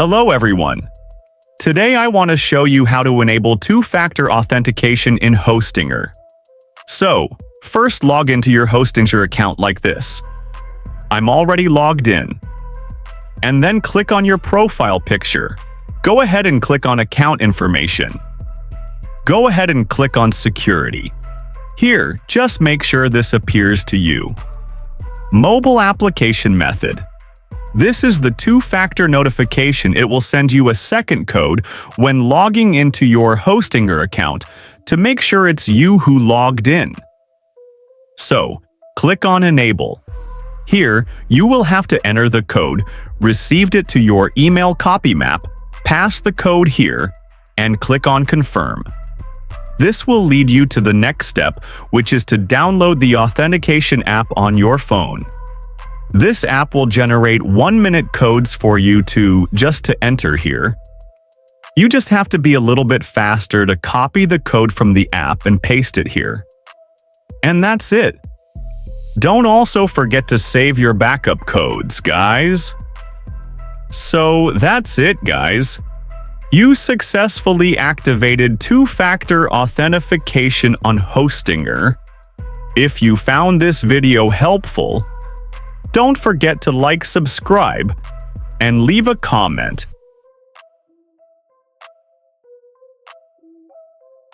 Hello everyone. Today I want to show you how to enable two-factor authentication in Hostinger. So, first log into your Hostinger account like this. I'm already logged in. And then click on your profile picture. Go ahead and click on account information. Go ahead and click on security. Here, just make sure this appears to you. Mobile application method. This is the two-factor notification. It will send you a second code when logging into your Hostinger account to make sure it's you who logged in. So, click on Enable. Here, you will have to enter the code, received it to your email copy map, pass the code here, and click on Confirm. This will lead you to the next step, which is to download the authentication app on your phone. This app will generate 1-minute codes for you to enter here. You just have to be a little bit faster to copy the code from the app and paste it here. And that's it. Don't also forget to save your backup codes, guys. So that's it, guys. You successfully activated two-factor authentication on Hostinger. If you found this video helpful, don't forget to like, subscribe, and leave a comment.